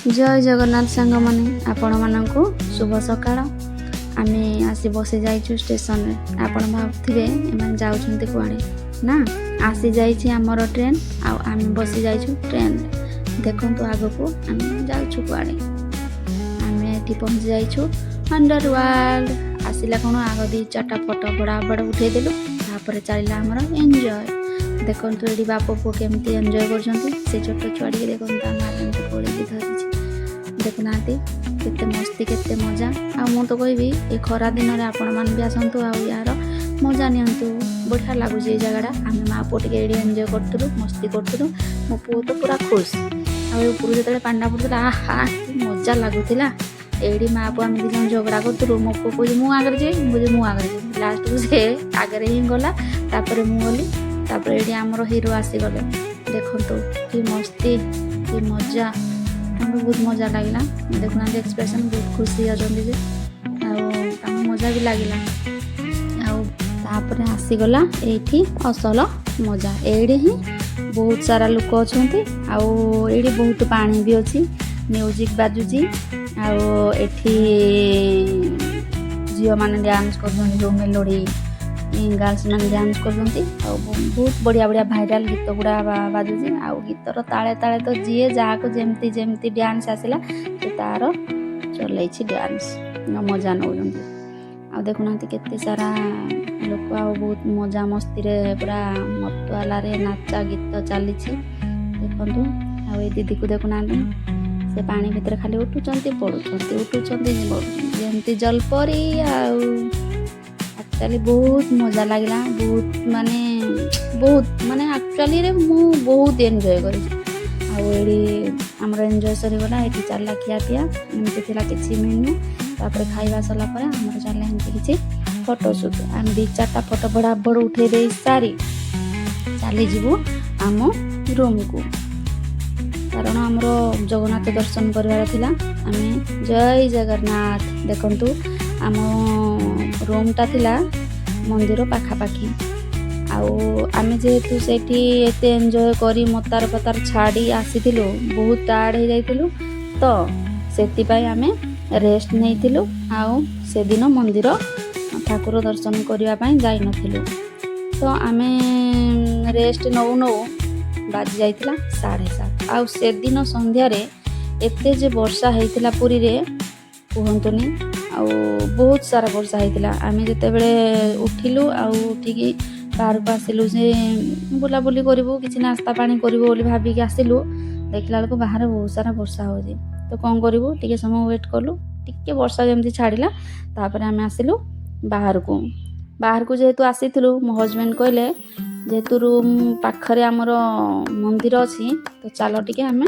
जय जगन्नाथ सांग माने आपण मानकु शुभ सकाळ। आमे आसी बसी जाइछु स्टेशन रे। आपण भाबथिबे एमन जाउछन्ते कुआडे ना आसी जाइछि हमर ट्रेन आ आमे बसी जाइछु ट्रेन रे। देखंतु आगको आमे जाउछु कुआडे। आमे एठी पहुंच जाइछु अंडरवर्ल्ड। आसिला कोन आगो दी चाटा फोटो बड़ा बड़ा उठे देलु। तापर चलिला हमर एन्जॉय। देखंतु एडी बापो पो केमती एन्जॉय करछन्ती। से छोट छुआडी के देखंतु आमा केमती कोली के धरिछि। देखुनाहांती केते मस्ती केते मजा। आ मु तो कहबी ए खरा दिन रे आपण मान भी आसंतु आ यार मजा नियंतु। बढ़िया लागुଛି ए जगहटा। आमे मा पो टिके एडी एन्जॉय करथुलु मस्ती करथुलु। मो पो तो पूरा खुश। आ ऊपर जेतले पांडा पड़थला आहा मजा लागुथिला। एडी मा पो आमे दिजन झगड़ा करथुलु। मो पो कोइ मु आगर जे मुजे मु आगर जे लास्ट को से आगर ही गला। तापर मु गली तापर एडी हमरो हीरो आसी गले। देखंतु की मस्ती की मजा। हमको बहुत मजा लगिला। देखुना एक्सप्रेशन बहुत खुशी अछंती जे आ मजा भी लगिला। आ आसी गला एठी असल मजा। एडी ही बहुत सारा लोक अछंती। आ एडी बहुत पानी भी अछि। म्यूजिक बाजुची। आ एठी जियो माने डांस करछन जो मेलोडी गर्ल्स माने डांस करछंती। आ बहुत बढ़िया बढ़िया भाइराल गीत गुड़ा बाजुची। आ गीतर ताले ताले तो जीए जाको जेमती जेमती डांस आसिला से तार चलैछि डांस मजा नउजंती। आ देखुनांती केते सारा लोक आ बहुत मजा मस्ती रे पूरा मतवाला रे नाचा गीत चलीछि। देखंतु आ ए दीदी को देखुनांती से पानी भीतर खाली उठुचंती पडुचंती उठुचंती जेमती जलपरी। आ एक्चुअली बहुत मजा लगिला। बहुत माने एक्चुअली रे मु बहुत एन्जॉय करी। आ एडी हमर एन्जॉय सरी गला। एठी चलला खिया पिया एमती थिला किछि मेनू। तापर खाइबा सला परे हमर चलला एमती किछि फोटो शूट। हम दी चारटा फोटो बड़ा बड़ उठे दे सारी चली जीवो आम रूम को। कारण हमरो जगन्नाथ दर्शन करबार थिला। आमे जय जगन्नाथ। देखंतु आम रूमटा थिला मंदिर पाखापाखी। आमे जेहेतु सेठी एते एन्जॉय करी मतार पतार छाड़ी आसीथिलु बहुत टायर्ड हो जाइथिलु तो सेति पई आमे रेस्ट नेइथिलु। आउ से दिन मंदिर ठाकुर दर्शन करिया पई जाई नथिलु तो आमे रेस्ट नौ बाजी जाइथिला 7:30। आउ से दिन संध्या रे एते जे वर्षा हेइथिला पुरी रे कहंतुनी। आउ बहुत सारा वर्षा हेइथिला। आमे जते बेले उठिलु आउ उठिकी बाहर को आसिलु से बुलाबुली करिवो किछि नास्ता पानी करिवो बोली भाबी के आसिलु। देखला बेलको बाहर बहुत सारा वर्षा होजी तो कोन करिवो टिके समय वेट करलु। टिके वर्षा जेमती छाडिला तापर आमे आसिलु बाहर को जेहेतु आसीथिलु मो हस्बैंड कहले जेहेतु रूम पाखरे हमर मंदिर अछि तो चलो टिके आमे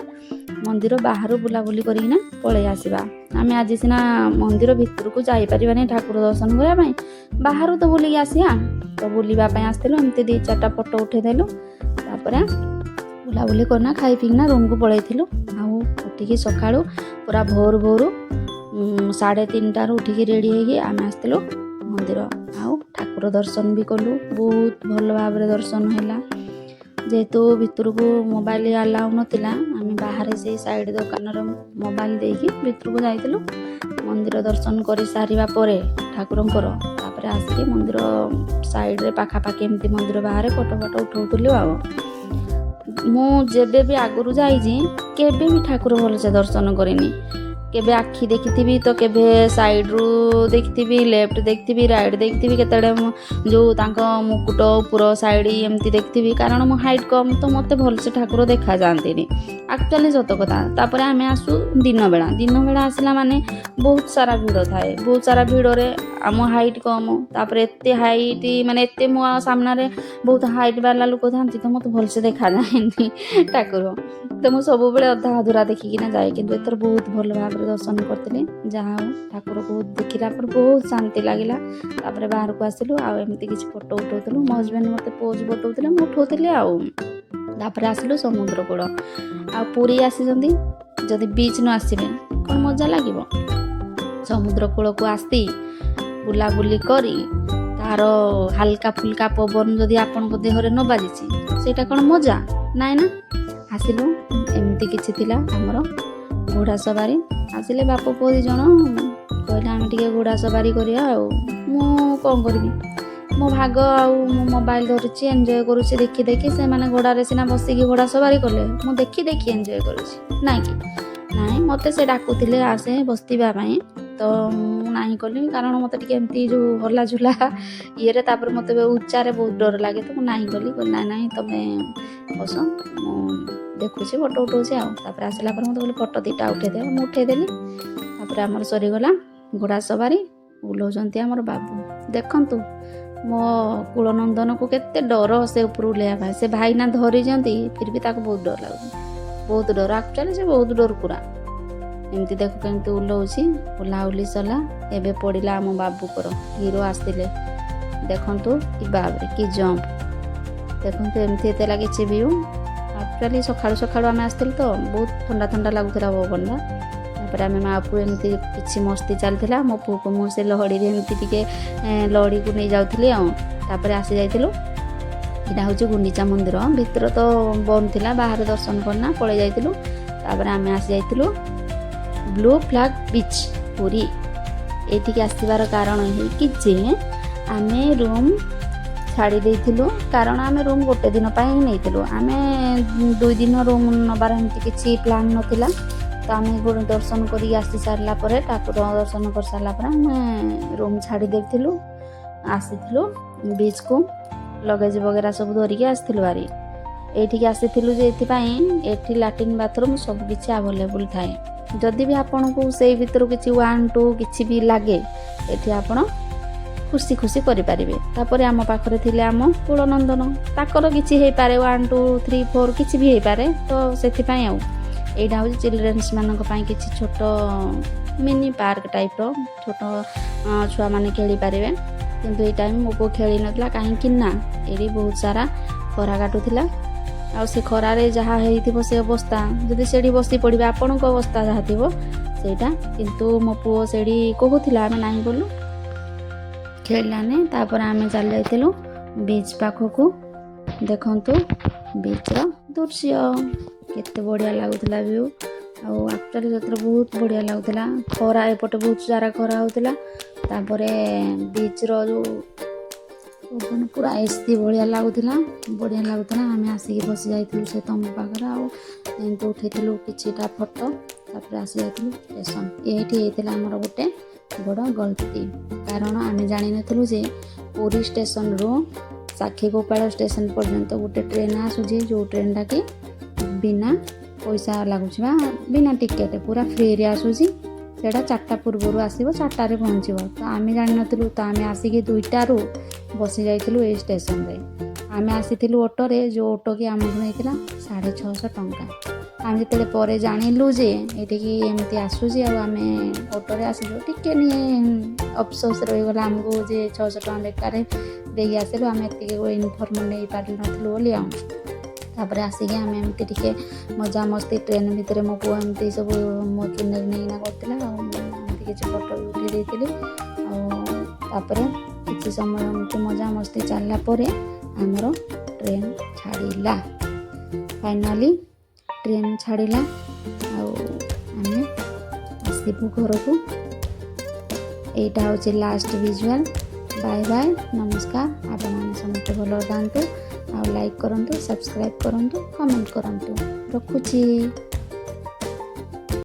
मंदिर बाहर बुलाबुली करिना पळे आसीबा। आमे आज सिना मंदिर भितर को जाई परिबानी ठाकुर दर्शन करया पई बाहर तो बुली आसिया तो बुलीबा पई आस्थिलु। एमती दी चारटा फोटो उठे देलु तापर बुलाबुली करना खाई पीना रूम को पळैथिलु। आ उठिकी सकाळू पूरा भोर 3:30 उठिकी रेडी हेगी आमे आस्थिलु मंदिर। आ ठाकुर दर्शन भी कलु बहुत भल भाव दर्शन हैला। जेहेतु भितर को मोबाइल अलाउ नथिला आमे बाहर से साइड दुकान रे मोबाइल देकी भितर को जाइथिलु। मंदिर दर्शन करि सारिबा परे ठाकुरंकर तापर आसी मंदिर साइड रे पाखा पाखी एमती मंदिर बाहर फोटो उठौथुलु। आ मु जेबे भी आगुरु जाइजी केबे भी ठाकुर भल से दर्शन करिनी। केबे आखी देखिथिबी तो केबे साइड रु देखिथिबी लेफ्ट देखिथिबी राइट देखिथिबी केतडे जो तांको मुकुट ऊपर साइड एमती देखिथिबी। कारण मो हाइट कम तो मते भल से ठाकुर देखा जानतीनी एक्चुअली सत कथा। तापर आमे आसु दिन बेला आसिला माने बहुत सारा भीड़ थाए। बहुत सारा भीड़ रे आम हाइट कम तापर एते हाइट माने एते मो सामना रे बहुत हाइट वाला लोक थांती तो मते भल से देखा जाएनी ठाकुर। तो मु सब बेले अधा अधूरा देखिकी ना जाए किंतु एथर बहुत भल भाव दर्शन करथिले। जहा ठाकुर बहुत देखिला पर बहुत शांति लागिला। तापर बाहर को आसिलु आ एमती किछ फोटो उठौथलु। मो हस्बैंड मते पोज बतौथिले मु उठौथिले। आ तापर आसिलु समुद्र कूल। आ पुरी आसीजंती जदि बीच न आसीबे कोन मजा लागिवो। समुद्र कूल को आसी बुलाबुली करी तार हल्का फुल्का पवन जदि आपण को देहरे न बाजिछि सेटा कोन मजा नाइ ना। आसिलु एमती किछि थिला हमर ଘୋଡ଼ା ସବାରି ଆସିଲେ ବାପ ପୁଅ 2 ଜଣ କହିଲେ ଆମେ ଟିକେ ଘୋଡ଼ା ସବାରି କରିବା ଆଉ। ମୁଁ କ'ଣ କରିବି, ମୋ ଭାଗ ଆଉ ମୁଁ ମୋବାଇଲ ଧରୁଛି ଏନ୍ଜୟ କରୁଛି ଦେଖି ଦେଖି। ସେମାନେ ଘୋଡ଼ାରେ ସିନା ବସିକି ଘୋଡ଼ା ସବାରି କଲେ, ମୁଁ ଦେଖି ଦେଖି ଏନ୍ଜୟ କରୁଛି ନାଇଁ କି। ନାଇଁ ମୋତେ ସେ ଡାକୁଥିଲେ ଆସେ ବସିବା ପାଇଁ, ତ ମୁଁ ନାହିଁ କଲି କାରଣ ମୋତେ ଟିକେ ଏମିତି ଯେଉଁ ହଲାଝୁଲା ଇଏରେ ତାପରେ ମୋତେ ଉଚ୍ଚାରେ ବହୁତ ଡର ଲାଗେ, ତ ମୁଁ ନାହିଁ କଲି। ନାଇଁ ତମେ ବସ, ମୁଁ ଦେଖୁଛି ଫଟୋ ଉଠଉଛି ଆଉ। ତାପରେ ଆସିଲା ପରେ ମୋତେ କହିଲେ ଫଟୋ 2ଟା ଉଠେଇଦେବ, ମୁଁ ଉଠେଇଦେଲି। ତାପରେ ଆମର ସରିଗଲା ଘୋଡ଼ା ସବାରି। ଓହ୍ଲଉଛନ୍ତି ଆମର ବାବୁ, ଦେଖନ୍ତୁ ମୋ କୁଳନନ୍ଦନକୁ କେତେ ଡର ସେ ଉପରୁ ଓହ୍ଲେଇବା ପାଇଁ। ସେ ଭାଇନା ଧରିଛନ୍ତି ଫିର୍ ବି ତାକୁ ବହୁତ ଡର ଲାଗୁଛି, ବହୁତ ଡର। ଆକ୍ଚୁଆଲି ସେ ବହୁତ ଡର ପୁରା। ଏମିତି ଦେଖୁ କେମିତି ଓହ୍ଲଉଛି, ଓହ୍ଲାଉଲି ସରିଲା। ଏବେ ପଡ଼ିଲା ଆମ ବାବୁଙ୍କର, ହିରୋ ଆସିଥିଲେ। ଦେଖନ୍ତୁ କି ବାବରେ କି ଜମ୍ପ, ଦେଖନ୍ତୁ ଏମିତି ହେଇଥିଲା କିଛି ଭିଉ। ଆକ୍ଚୁଆଲି ସକାଳୁ ସକାଳୁ ଆମେ ଆସିଥିଲୁ ତ ବହୁତ ଥଣ୍ଡା ଥଣ୍ଡା ଲାଗୁଥିଲା ପବନଟା। ତାପରେ ଆମେ ମା' ପୁଅ ଏମିତି କିଛି ମସ୍ତି ଚାଲିଥିଲା। ମୋ ପୁଅକୁ ମୁଁ ସେ ଲହଡ଼ିରେ ଏମିତି ଟିକେ ଲହଡ଼ିକୁ ନେଇ ଯାଉଥିଲି ଆଉ। ତାପରେ ଆସି ଯାଇଥିଲୁ, ଏଇଟା ହେଉଛି ଗୁଣ୍ଡିଚା ମନ୍ଦିର। ଭିତରେ ତ ବନ୍ଦ ଥିଲା, ବାହାରେ ଦର୍ଶନ କରିନା ପଳେଇ ଯାଇଥିଲୁ। ତାପରେ ଆମେ ଆସି ଯାଇଥିଲୁ ବ୍ଲୁ ଫ୍ଲାଗ ବିଚ୍ ପୁରୀ। ଏଇଠିକି ଆସିବାର କାରଣ ହେଇକି ଯେ ଆମେ ରୁମ୍ ଛାଡ଼ି ଦେଇଥିଲୁ, କାରଣ ଆମେ ରୁମ୍ 1 ଦିନ ପାଇଁ ନେଇଥିଲୁ। ଆମେ 2 ଦିନ ରୁମ୍ ନେବାର ଏମିତି କିଛି ପ୍ଲାନ୍ ନଥିଲା। ତ ଆମେ ଦର୍ଶନ କରିକି ଆସି ସାରିଲା ପରେ, ଠାକୁର ଦର୍ଶନ କରିସାରିଲା ପରେ ଆମେ ରୁମ୍ ଛାଡ଼ି ଦେଇଥିଲୁ। ଆସିଥିଲୁ ବିଚ୍କୁ, ଲଗେଜ୍ ବଗେରା ସବୁ ଧରିକି ଆସିଥିଲୁ ଭାରି। ଏଇଠିକି ଆସିଥିଲୁ ଯେ ଏଥିପାଇଁ, ଏଠି ଲାଟ୍ରିନ୍ ବାଥରୁମ୍ ସବୁକିଛି ଆଭେଲେବୁଲ୍ ଥାଏ। ଯଦି ବି ଆପଣଙ୍କୁ ସେଇ ଭିତରୁ କିଛି 1, 2 କିଛି ବି ଲାଗେ, ଏଠି ଆପଣ ଖୁସି ଖୁସି କରିପାରିବେ। ତାପରେ ଆମ ପାଖରେ ଥିଲେ ଆମ କୁଳନନ୍ଦନ, ତାଙ୍କର କିଛି ହେଇପାରେ 1, 2, 3, 4 କିଛି ବି ହେଇପାରେ। ତ ସେଥିପାଇଁ ଆଉ ଏଇଟା ହେଉଛି ଚିଲଡ୍ରେନ୍ସ ମାନଙ୍କ ପାଇଁ କିଛି ଛୋଟ ମିନି ପାର୍କ ଟାଇପ୍ର, ଛୋଟ ଛୁଆମାନେ ଖେଳିପାରିବେ। କିନ୍ତୁ ଏଇ ଟାଇମ୍ ମୋ ପୁଅ ଖେଳି ନଥିଲା, କାହିଁକି ନା ଏଠି ବହୁତ ସାରା ଖରା କାଟୁଥିଲା। ଆଉ ସେ ଖରାରେ ଯାହା ହେଇଥିବ ସେ ଅବସ୍ଥା, ଯଦି ସେଠି ବସି ପଡ଼ିବେ ଆପଣଙ୍କ ଅବସ୍ଥା ଯାହା ଥିବ ସେଇଟା। କିନ୍ତୁ ମୋ ପୁଅ ସେଠି କହୁଥିଲା, ଆମେ ନାହିଁ କଲୁ, ଖେଳିଲାନି। ତାପରେ ଆମେ ଚାଲି ଯାଇଥିଲୁ ବିଚ୍ ପାଖକୁ। ଦେଖନ୍ତୁ ବିଚ୍ର ଦୃଶ୍ୟ କେତେ ବଢ଼ିଆ ଲାଗୁଥିଲା ଭିଉ। ଆଉ ଆକ୍ଚୁଆଲି ସେଥିରେ ବହୁତ ବଢ଼ିଆ ଲାଗୁଥିଲା। ଖରା ଏପଟେ ବହୁତ ସାରା ଖରା ହେଉଥିଲା। ତାପରେ ବିଚ୍ର ଯେଉଁ ପୁରା ଏସି ଭଳିଆ ଲାଗୁଥିଲା, ବଢ଼ିଆ ଲାଗୁଥିଲା। ଆମେ ଆସିକି ବସି ଯାଇଥିଲୁ ସେ ତମ ପାଖରେ, ଆଉ ଏମିତି ଉଠେଇଥିଲୁ କିଛିଟା ଫଟୋ। ତାପରେ ଆସି ଯାଇଥିଲୁ ଷ୍ଟେସନ। ଏଇଠି ହେଇଥିଲା ଆମର ଗୋଟେ ବଡ଼ ଗଲତି, କାରଣ ଆମେ ଜାଣିନଥିଲୁ ଯେ ପୁରୀ ଷ୍ଟେସନରୁ ସାକ୍ଷୀଗୋପାଳ ଷ୍ଟେସନ ପର୍ଯ୍ୟନ୍ତ ଗୋଟେ ଟ୍ରେନ୍ ଆସୁଛି, ଯେଉଁ ଟ୍ରେନ୍ଟା କି ବିନା ପଇସା ଲାଗୁଛି ବା ବିନା ଟିକେଟ୍ ପୁରା ଫ୍ରିରେ ଆସୁଛି। ସେଇଟା 4ଟା ପୂର୍ବରୁ ଆସିବ, 4ଟାରେ ପହଞ୍ଚିବ। ତ ଆମେ ଜାଣିନଥିଲୁ, ତ ଆମେ ଆସିକି 2ଟାରୁ ବସି ଯାଇଥିଲୁ ଏଇ ଷ୍ଟେସନରେ। ଆମେ ଆସିଥିଲୁ ଅଟୋରେ, ଯେଉଁ ଅଟୋ କି ଆମକୁ ନେଇଥିଲା 650 ଟଙ୍କା। ଆମେ ଯେତେବେଳେ ପରେ ଜାଣିଲୁ ଯେ ଏଠିକି ଏମିତି ଆସୁଛି, ଆଉ ଆମେ ଅଟୋରେ ଆସିଲୁ, ଟିକେ ନିଏ ଅଫସୋସ ରହିଗଲା ଆମକୁ ଯେ 600 ଟଙ୍କା ବେକାରେ ଦେଇକି ଆସିଲୁ। ଆମେ ଏତିକି ଇନଫର୍ମ ନେଇପାରିନଥିଲୁ ବୋଲି ଆଉ। ତାପରେ ଆସିକି ଆମେ ଏମିତି ଟିକେ ମଜାମସ୍ତି ଟ୍ରେନ୍ ଭିତରେ, ମୋ ପୁଅ ଏମିତି ସବୁ ମୋ ଚୁନେରି ନେଇକିନା କରିଥିଲା, ଆଉ ଏମିତି କିଛି ଫଟୋ ବି ଉଠେଇ ଦେଇଥିଲି। ଆଉ ତାପରେ କିଛି ସମୟ ଏମିତି ମଜାମସ୍ତି ଚାଲିଲା ପରେ ଆମର ଟ୍ରେନ୍ ଛାଡ଼ିଲା। ଫାଇନାଲି ଟ୍ରେନ୍ ଛାଡ଼ିଲା, ଆଉ ଆମେ ଆସିବୁ ଘରକୁ। ଏଇଟା ହେଉଛି ଲାଷ୍ଟ ଭିଜୁଆଲ୍। ବାଏ ବାଏ, ନମସ୍କାର। ଆପଣମାନେ ସମସ୍ତେ ଭଲ ଥାଆନ୍ତୁ, ଆଉ ଲାଇକ୍ କରନ୍ତୁ, ସବସ୍କ୍ରାଇବ୍ କରନ୍ତୁ, କମେଣ୍ଟ କରନ୍ତୁ। ରଖୁଛି।